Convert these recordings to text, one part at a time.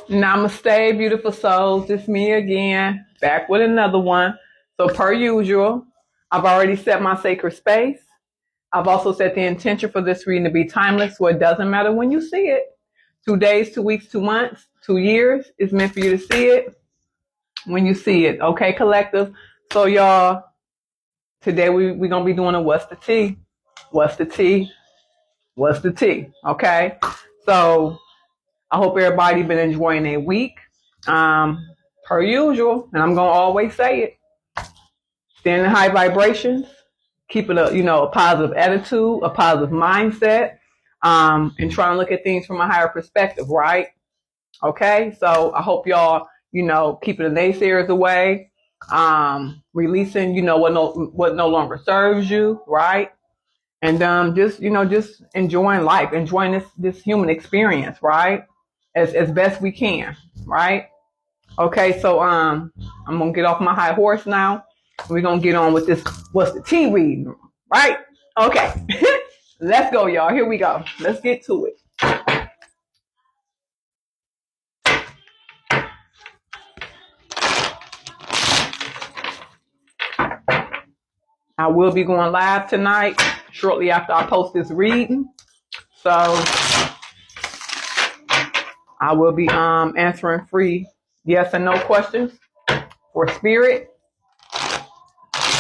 Namaste, beautiful souls. It's me again, back with another one. So per usual, I've already set my sacred space. I've also set the intention for this reading to be timeless, so it doesn't matter when you see it. 2 days, 2 weeks, 2 months, 2 years. It's meant for you to see it when you see it. Okay, collective? So y'all, today we're going to be doing a what's the tea? What's the tea? What's the tea? Okay? So I hope everybody been enjoying their week. Per usual, and I'm gonna always say it. Staying in high vibrations, keeping a positive attitude, a positive mindset, and trying to look at things from a higher perspective, right? Okay, so I hope y'all, keeping the naysayers away, releasing, what no longer serves you, right? And just enjoying life, enjoying this human experience, right? As best we can, right? Okay, so I'm gonna get off my high horse now. We're gonna get on with this what's the tea reading, right? Okay. Let's go, y'all. Here we go. Let's get to it. I will be going live tonight, shortly after I post this reading. So I will be answering free yes and no questions for spirit.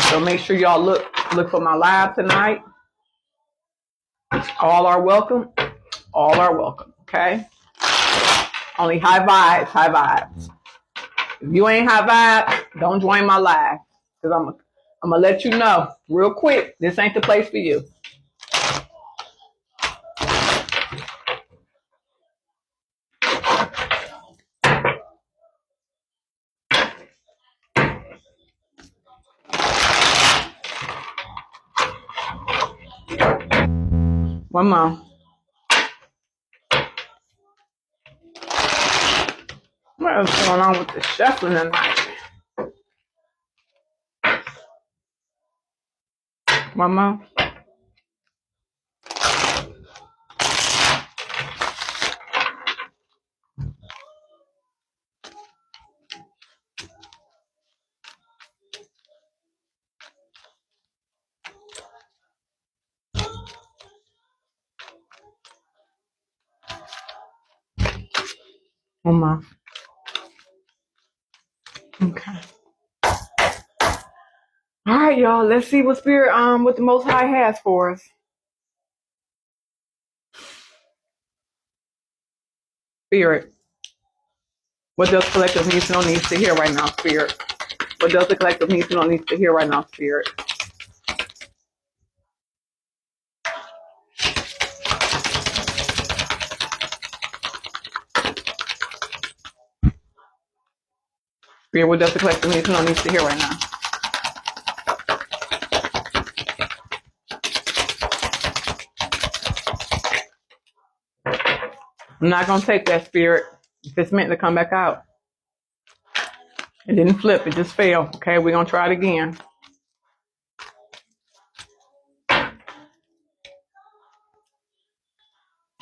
So make sure y'all look for my live tonight. All are welcome. All are welcome. Okay. Only high vibes. High vibes. If you ain't high vibe, don't join my live, because I'm gonna let you know real quick. This ain't the place for you. One more. What's going on with the shuffling tonight? One more. One more. Okay. All right, y'all. Let's see what spirit what the Most High has for us. Spirit. What does collective needs to know needs to hear right now, spirit? What does the collective needs to know needs to hear right now, spirit? Spirit, what does the collective needs to know needs to hear right now? I'm not going to take that, spirit, if it's meant to come back out. It didn't flip. It just fell. Okay, we're going to try it again.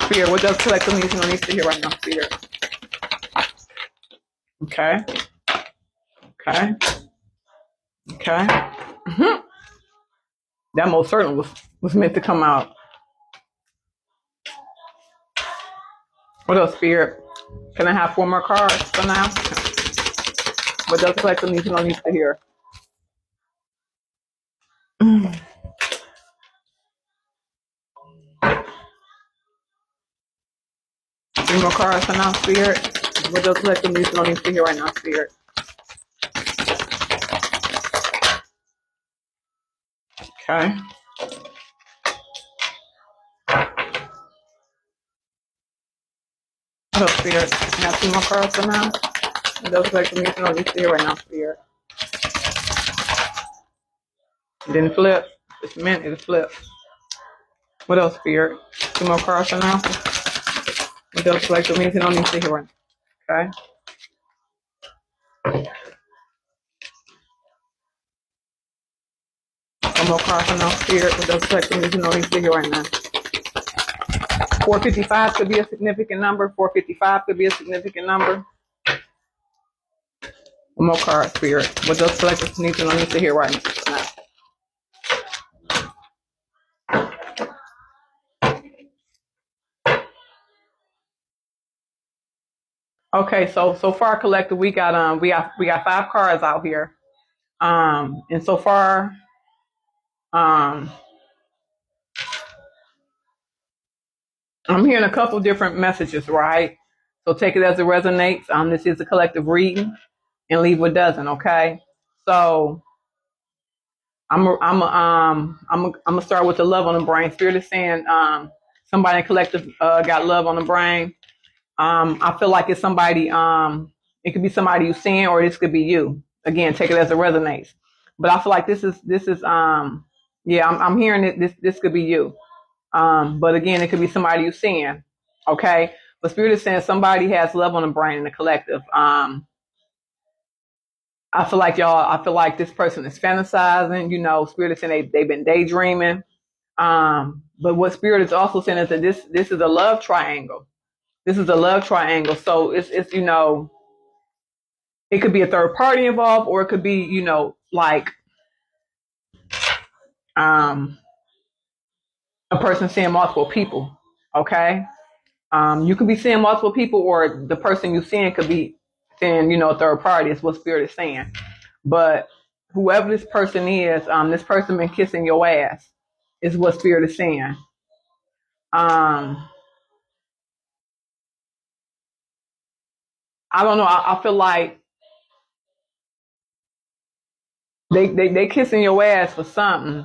Spirit, what does collective needs to hear right now, spirit? Okay. Okay. Okay. Mm-hmm. That most certainly was meant to come out. What else, spirit? Can I have 4 more cards for now? What does collective needs to hear? 3 more cards for now, spirit. What does collective needs to hear right now, spirit? Okay. What else, spirit? Can I have 2 more cards for now? What does collective needs to hear right now, spirit? It didn't flip. It's meant it flipped. What else, spirit? 2 more cards for now. What else collective needs to hear right now? Okay. One more card for now, spirit. What does collective needs to hear right now? 455 could be a significant number. 455 could be a significant number. One more card, Spirit. What those collectors need to know need to hear right now. Okay, so far, collective, we got 5 cards out here. And so far, I'm hearing a couple different messages, right? So take it as it resonates. This is a collective reading, and leave what doesn't. Okay, so I'm gonna start with the love on the brain. Spirit is saying somebody in collective got love on the brain. I feel like it's somebody. It could be somebody you're seeing, or this could be you. Again, take it as it resonates. But I feel like this is yeah. I'm hearing it. This could be you. But again, it could be somebody you're seeing. Okay. But Spirit is saying somebody has love on the brain in the collective. I feel like this person is fantasizing. You know, Spirit is saying they've been daydreaming. But what Spirit is also saying is that this is a love triangle. This is a love triangle. So it's you know, it could be a third party involved, or it could be, you know, like a person seeing multiple people. Okay. You could be seeing multiple people, or the person you're seeing could be seeing, you know, a third party. Is what Spirit is saying. But whoever this person is, this person been kissing your ass, is what Spirit is saying. I don't know. I feel like they kissing your ass for something.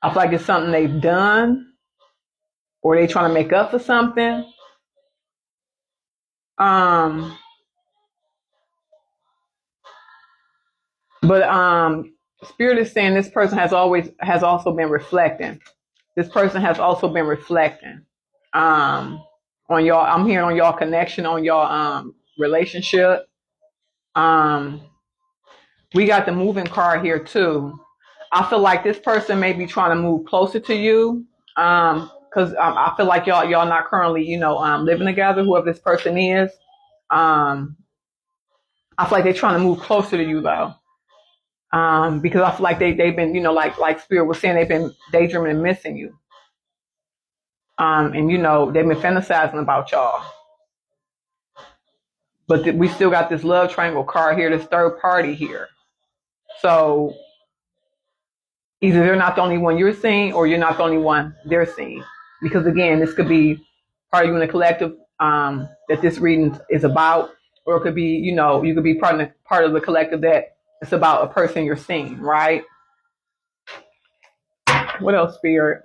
I feel like it's something they've done, or they trying to make up for something. But Spirit is saying this person has also been reflecting. This person has also been reflecting on y'all. I'm hearing on y'all connection, on y'all relationship. We got the moving card here too. I feel like this person may be trying to move closer to you, because I feel like y'all not currently, you know, living together. Whoever this person is, I feel like they're trying to move closer to you though, because I feel like they've been, you know, like Spirit was saying, they've been daydreaming and missing you, and you know they've been fantasizing about y'all. But we still got this love triangle card here, this third party here. So either they're not the only one you're seeing, or you're not the only one they're seeing. Because again, this could be part of you in the collective that this reading is about, or it could be, you know, you could be part of the collective that it's about a person you're seeing, right? What else, Spirit?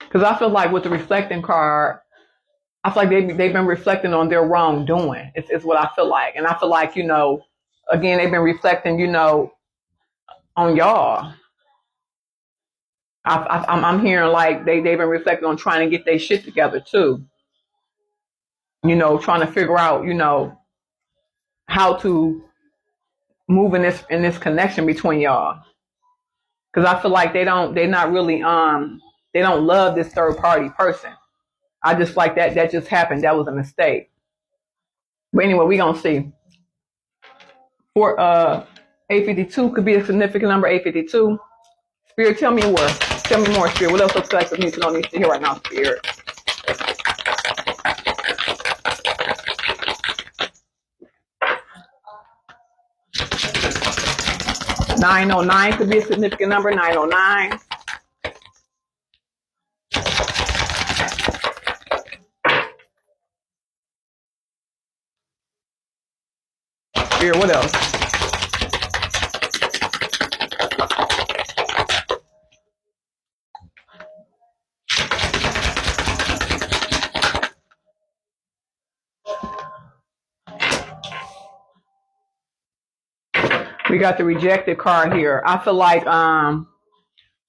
Because I feel like with the reflecting card, I feel like they've been reflecting on their wrongdoing. It's what I feel like, and I feel like, you know, again, they've been reflecting, you know, on y'all. I'm hearing like they've been reflecting on trying to get their shit together too. You know, trying to figure out, you know, how to move in this connection between y'all. Because I feel like they're not really they don't love this third party person. I just like that just happened. That was a mistake. But anyway, we gonna see. For 852 could be a significant number. 852. Spirit, tell me more. Tell me more, Spirit. What else looks like needs to know needs to hear right now, Spirit? 909 could be a significant number. 909. Spirit, what else? We got the rejected card here. I feel like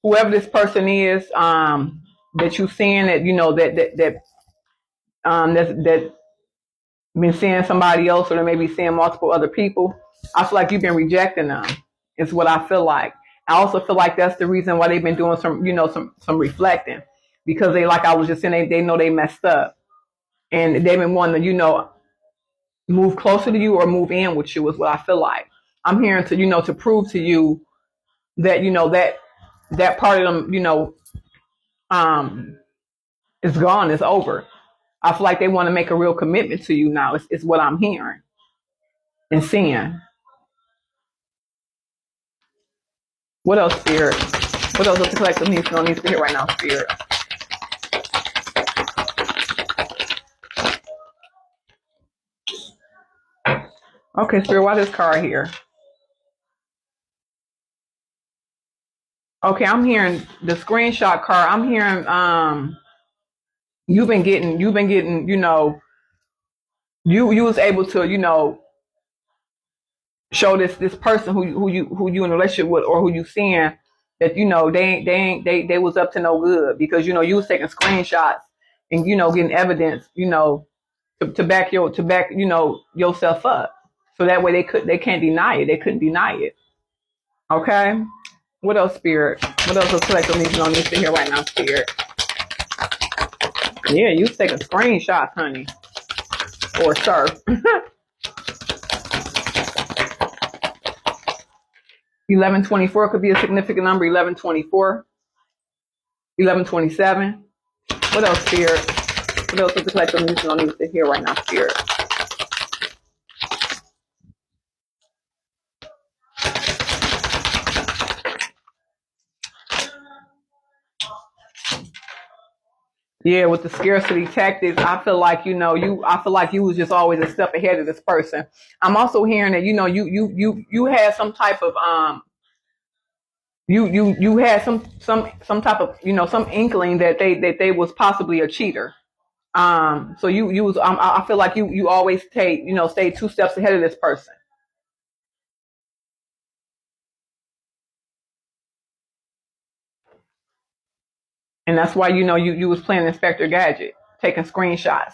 whoever this person is that you're seeing, that you know that been seeing somebody else, or they may be seeing multiple other people. I feel like you've been rejecting them. It's what I feel like. I also feel like that's the reason why they've been doing some, you know, some reflecting, because they, like I was just saying, they know they messed up. and they've been wanting to, move closer to you or move in with you is what I feel like. I'm hearing to, to prove to you that, that part of them, um, is gone, it's over. I feel like they want to make a real commitment to you now. It's what I'm hearing and seeing. What else, Spirit? What else does the collective needs to hear right now, Spirit? Okay, Spirit, why this card here? Okay, I'm hearing the screenshot card. I'm hearing you've been getting, you was able to, show this person who you in a relationship with or who you seeing that they was up to no good because you was taking screenshots and getting evidence to back yourself up so that way they can't deny it, they couldn't deny it. Okay, what else, Spirit? What else does collective needs to hear right now, Spirit? Yeah, you was taking screenshots, honey, or sir. 1124 could be a significant number. 1124, 1127. What else, Spirit? What else does the collective needs to hear right now, Spirit? Yeah, with the scarcity tactics, I feel like I feel like you was just always a step ahead of this person. I'm also hearing that you had some type of you had some type of some inkling that they was possibly a cheater. So you was I feel like you always stay 2 steps ahead of this person. And that's why you was playing Inspector Gadget, taking screenshots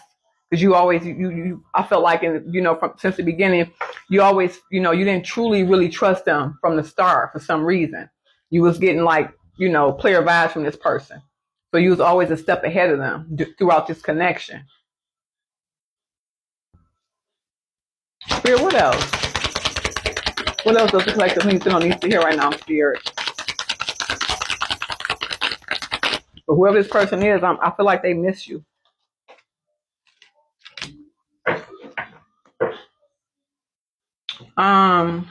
because you always I felt like from since the beginning you always you didn't truly really trust them from the start for some reason. You was getting like player vibes from this person, so you was always a step ahead of them throughout this connection. Spirit, what else? What else does the collective needs to hear right now, Spirit? But whoever this person is, I feel like they miss you. Um,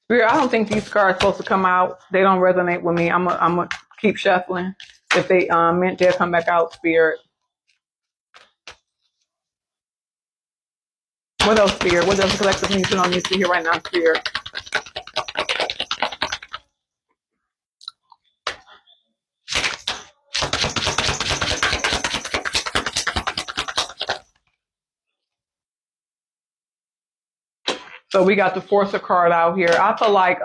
Spirit, I don't think these cards are supposed to come out. They don't resonate with me. I'm gonna keep shuffling. If they meant they'll come back out, Spirit. What else, Spirit? What does the collective needs to hear right now, Spirit? So we got the Forcer card out here. I feel like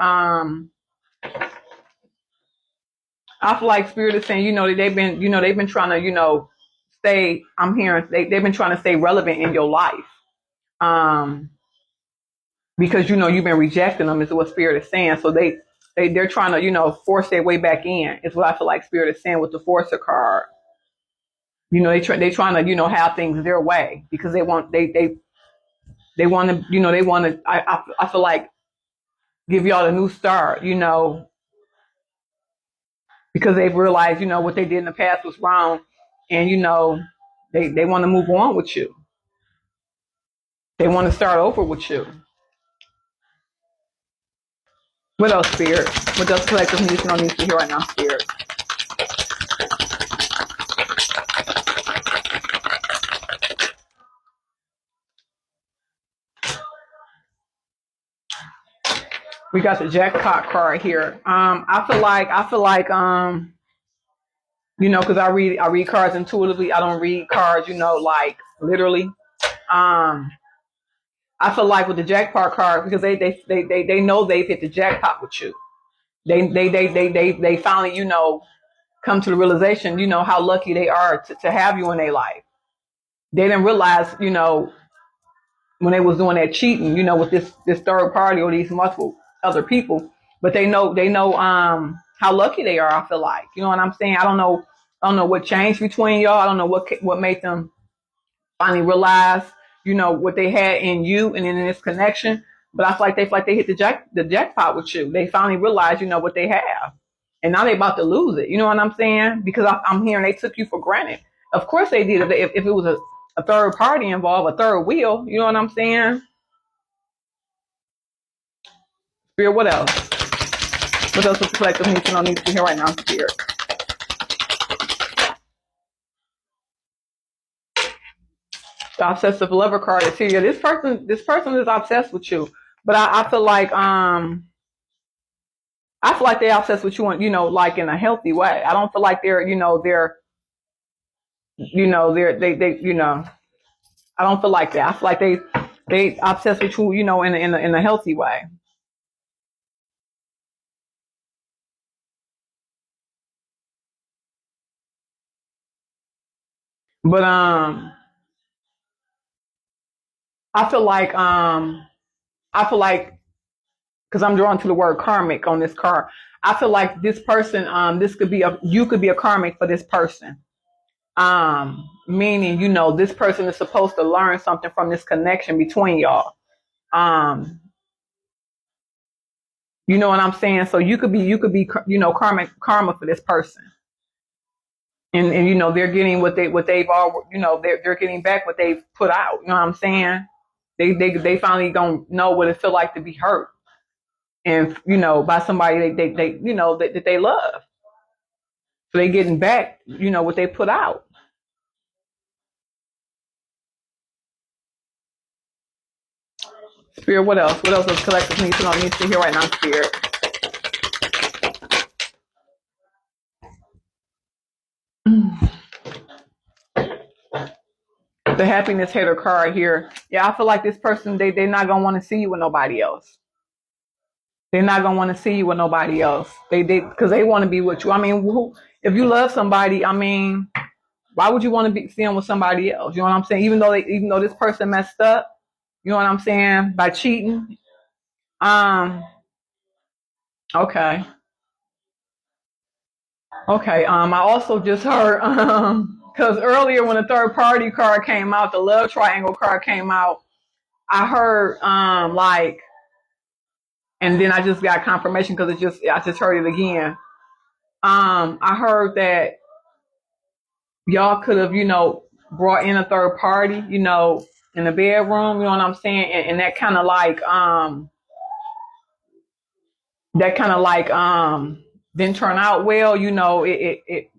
Spirit is saying, they've been trying to, stay. I'm hearing they've been trying to stay relevant in your life. Because you've been rejecting them is what Spirit is saying. So they're trying to force their way back in. Is what I feel like Spirit is saying with the Forcer card. They trying to have things their way because they want they want to they want to I feel like give y'all a new start because they've realized what they did in the past was wrong and they want to move on with you. They want to start over with you. What else, Spirit? What else collective needs to hear right now, Spirit? We got the jackpot card here. I feel like because I read cards intuitively. I don't read cards, like literally. I feel like with the jackpot card because they know they've hit the jackpot with you. They finally come to the realization how lucky they are to have you in their life. They didn't realize when they was doing that cheating with this third party or these multiple other people, but they know how lucky they are. I feel like what I'm saying. I don't know I don't know what changed between y'all. I don't know what made them finally realize, what they had in you and in this connection. But I feel like they hit the jackpot with you. They finally realized, what they have, and now they about to lose it. You know what I'm saying? Because I'm hearing they took you for granted. Of course they did. If it was a third party involved, a third wheel. You know what I'm saying? Spirit, what else? What else does the collective need to know needs to be here right now, Spirit? The obsessive lover card is here. Yeah, this person is obsessed with you, but I feel like they're obsessed with you, like in a healthy way. I don't feel like I don't feel like that. I feel like they obsessed with you, in a healthy way. But I feel like because I'm drawn to the word karmic on this card. I feel like this person, you could be a karmic for this person. Meaning, this person is supposed to learn something from this connection between y'all. Um, you know what I'm saying? So you could be, karma for this person. And they're getting what they've all, they're getting back what they've put out. You know what I'm saying? They finally gonna know what it feel like to be hurt, and by somebody that they love. So they getting back, what they put out. Spirit, what else? What else does collective need to know needs to hear right now, Spirit? The happiness header card here. Yeah, I feel like this person, they're not gonna want to see you with nobody else. They're not gonna want to see you with nobody else. Because they want to be with you. I mean, if you love somebody, I mean, why would you want to be seeing with somebody else? You know what I'm saying? Even though this person messed up, you know what I'm saying, by cheating. Um. Okay. Okay. I also just heard because earlier when the third party card came out, the love triangle card came out. I heard like, and then I just got confirmation because I just heard it again. I heard that y'all could have, brought in a third party, in the bedroom, you know what I'm saying? And that kind of like didn't turn out well, it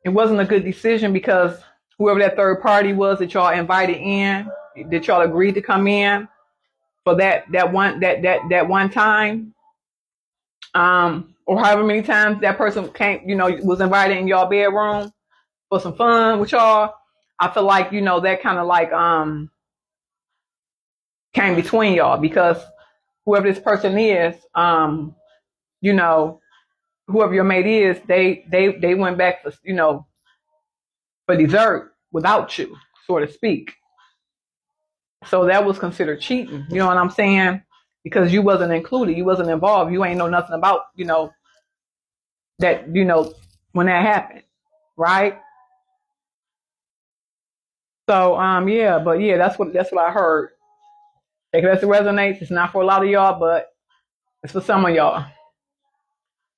wasn't a good decision because whoever that third party was that y'all invited in, that y'all agreed to come in for that one time, or however many times that person came, was invited in y'all bedroom for some fun with y'all. I feel like, that kind of like came between y'all because whoever this person is, you know, whoever your mate is, they went back for, for dessert without you, so to speak. So that was considered cheating. You know what I'm saying? Because you wasn't included, you wasn't involved, you ain't know nothing about, that, when that happened, right? So yeah, but yeah, that's what I heard. Take it as it resonates. It's not for a lot of y'all, but it's for some of y'all.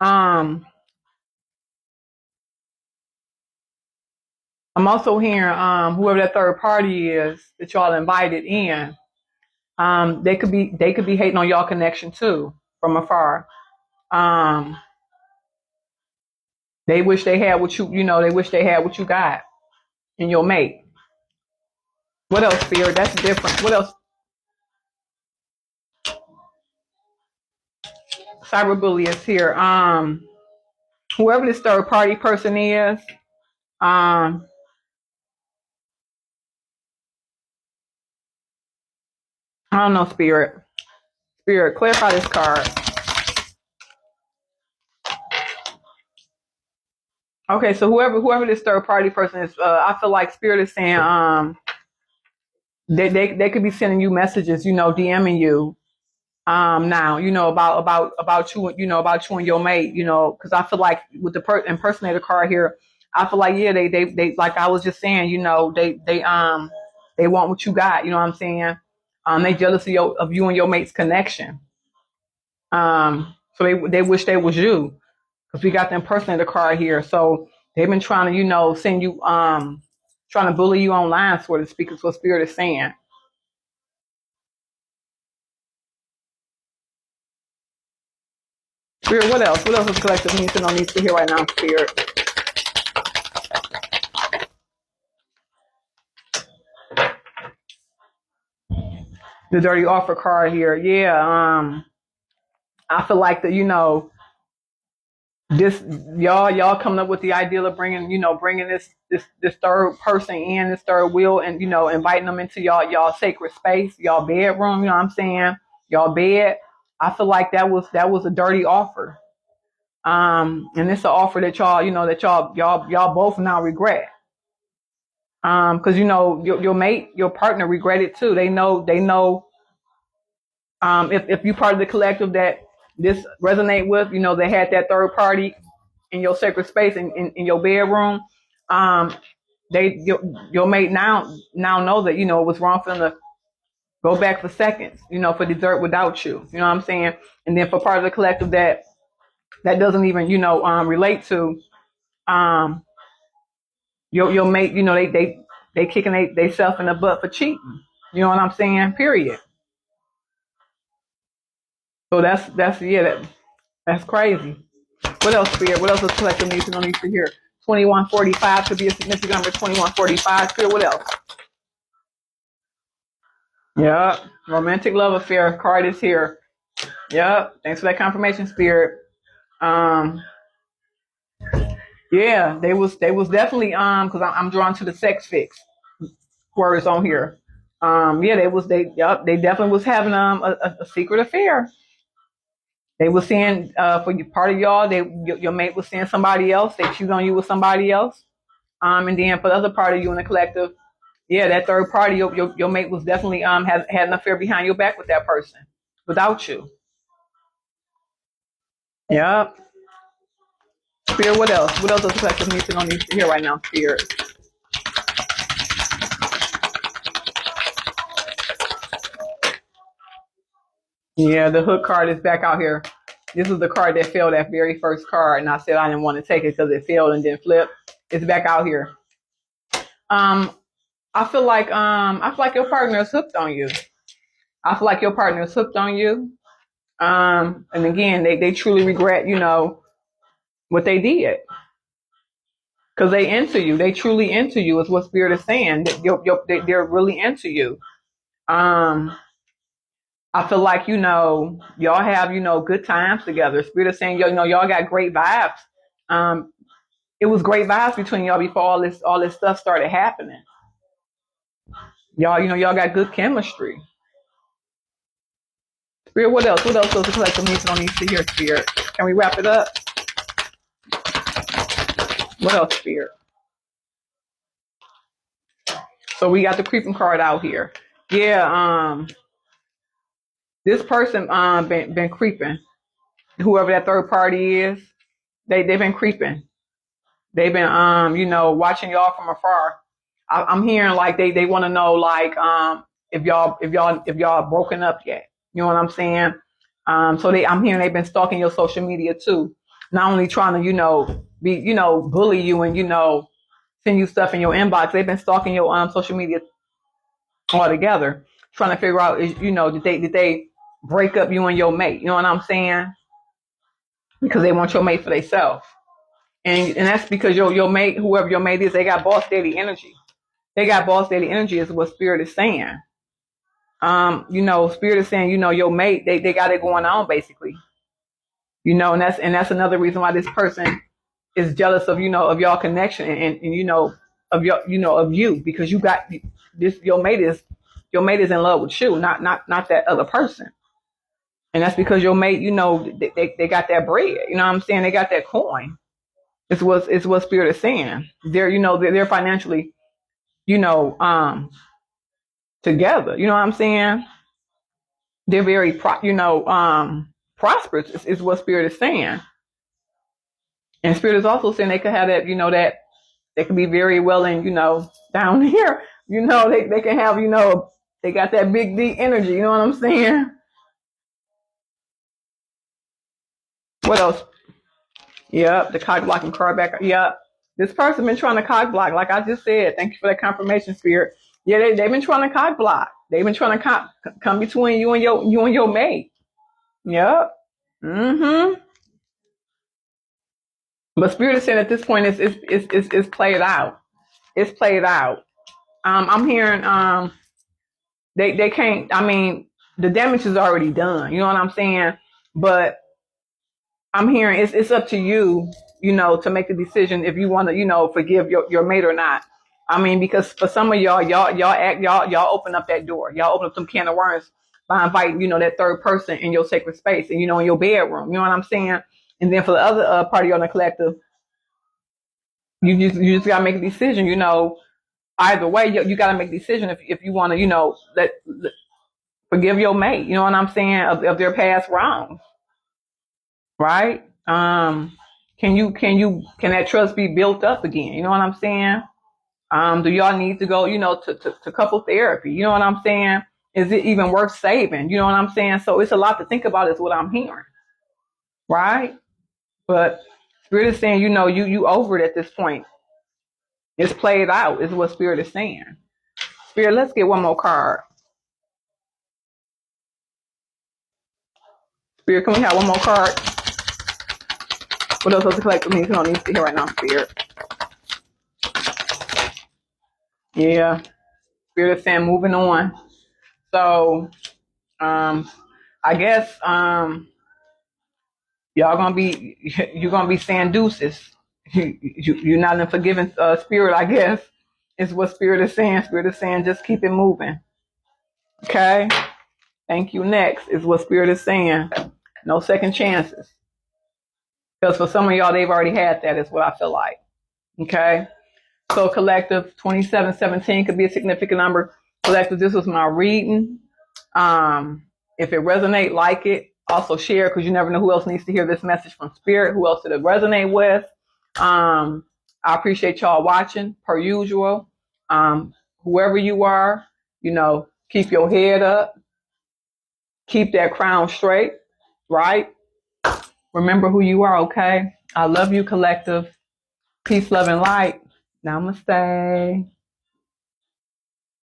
Um, I'm also hearing whoever that third party is that y'all invited in. They could be hating on y'all connection too from afar. Um, they wish they had what they wish they had what you got in your mate. What else, Spirit? That's different. What else? Cyberbully is here. Whoever this third party person is, um, I don't know, Spirit. Spirit, clarify this card. Okay, so whoever this third party person is, I feel like Spirit is saying they could be sending you messages, DMing you, Now, about you, about you and your mate, because I feel like with the impersonator card here, I feel like, yeah, they like I was just saying, they want what you got, you know what I'm saying? They jealous of you and your mate's connection. So they wish they was you, because we got the impersonator card here. So they've been trying to, send you, trying to bully you online, so to speak, is what Spirit is saying. Spirit, what else? What else is collective needs to know needs to hear right now, Spirit? The dirty offer card here. Yeah, I feel like that, this y'all coming up with the ideal of bringing this third person in, this third wheel, and inviting them into y'all sacred space, y'all bedroom, you know what I'm saying? Y'all bed. I feel like that was a dirty offer. And it's an offer that y'all both now regret. Because your mate, your partner regret it too. They know. If you part of the collective that this resonate with, they had that third party in your sacred space in your bedroom. Um, your mate now know that it was wrong for them to go back for seconds, for dessert without you. You know what I'm saying? And then for part of the collective that doesn't even relate to um your mate, they kicking they self in the butt for cheating. You know what I'm saying? Period. So that's crazy. What else, Spirit? What else does collective needs to know needs to hear? 2145 could be a significant number. 2145. Spirit, what else? Yep. Romantic love affair card is here. Yep. Thanks for that confirmation, Spirit. Um, yeah, they was definitely because I'm drawn to the sex fix words on here. Yeah, they definitely was having a secret affair. They were seeing for part of y'all, your mate was seeing somebody else. They cheated on you with somebody else. And then for the other part of you in the collective, yeah, that third party, your mate was definitely had an affair behind your back with that person, without you. Yeah. Spirit, what else? What else does the collective need to hear right now, Spirit? Yeah, the hook card is back out here. This is the card that failed, that very first card, and I said I didn't want to take it because it failed and didn't flip. It's back out here. Um, I feel like your partner is hooked on you. I feel like your partner is hooked on you. And again, they truly regret, what they did, because they into you. They truly into you, is what Spirit is saying. That they're really into you. Um, I feel like y'all have good times together. Spirit is saying y'all got great vibes. Um, it was great vibes between y'all before all this stuff started happening. Y'all got good chemistry. Spirit, what else? What else does the collective needs on these to hear, Spirit? Can we wrap it up? What else, Spirit? So we got the creeping card out here. Yeah, this person been creeping. Whoever that third party is, they've been creeping. They've been watching y'all from afar. I'm hearing like they want to know like if y'all broken up yet. You know what I'm saying? So I'm hearing they've been stalking your social media too. Not only trying to be bully you and send you stuff in your inbox. They've been stalking your social media altogether, trying to figure out is did they break up you and your mate? You know what I'm saying? Because they want your mate for themselves. And that's because your mate, whoever your mate is, they got boss daddy energy. They got boss daddy energy is what Spirit is saying. Spirit is saying, your mate, they got it going on basically. And that's another reason why this person is jealous of of y'all connection and of of you, because you got this your mate is in love with you, not that other person. And that's because your mate, they got that bread, you know what I'm saying? They got that coin. It's what Spirit is saying. They're financially, you know, um, together. You know what I'm saying? they're very, prosperous is what Spirit is saying. And Spirit is also saying they could have that, that they could be very well in, down here. They can have, they got that big D energy. You know what I'm saying? What else? Yep, the cock blocking card back. Yep. This person been trying to cock block, like I just said. Thank you for that confirmation, Spirit. Yeah, they've been trying to cock block. They've been trying to come between you and your mate. Yep. Mm-hmm. But Spirit is saying at this point it's played out. It's played out. I'm hearing they can't. I mean, the damage is already done. You know what I'm saying? But I'm hearing it's up to you, to make the decision if you want to, forgive your mate or not. I mean, because for some of y'all open up that door. Y'all open up some can of worms by inviting, that third person in your sacred space and, in your bedroom. You know what I'm saying? And then for the other part of your collective, you just gotta make a decision. Either way, you gotta make a decision if you want to, let forgive your mate. You know what I'm saying? Of their past wrongs, right? Can that trust be built up again? You know what I'm saying? Do y'all need to go, to couple therapy? You know what I'm saying? Is it even worth saving? You know what I'm saying? So it's a lot to think about is what I'm hearing. Right? But Spirit is saying, you over it at this point. It's played out is what Spirit is saying. Spirit, let's get one more card. Spirit, can we have one more card? What else does the collective need to hear right now, Spirit? Yeah. Spirit is saying moving on. So I guess you're gonna be saying deuces. You're not in forgiving spirit, I guess, is what Spirit is saying. Spirit is saying just keep it moving. Okay? Thank you. Next is what Spirit is saying. No second chances. Because for some of y'all, they've already had that, is what I feel like. Okay? So collective, 2717 could be a significant number. Collective, this was my reading. If it resonate, like it. Also share, because you never know who else needs to hear this message from Spirit, who else it resonate with. I appreciate y'all watching, per usual. Whoever you are, keep your head up. Keep that crown straight, right? Remember who you are, okay? I love you, collective. Peace, love, and light. Namaste.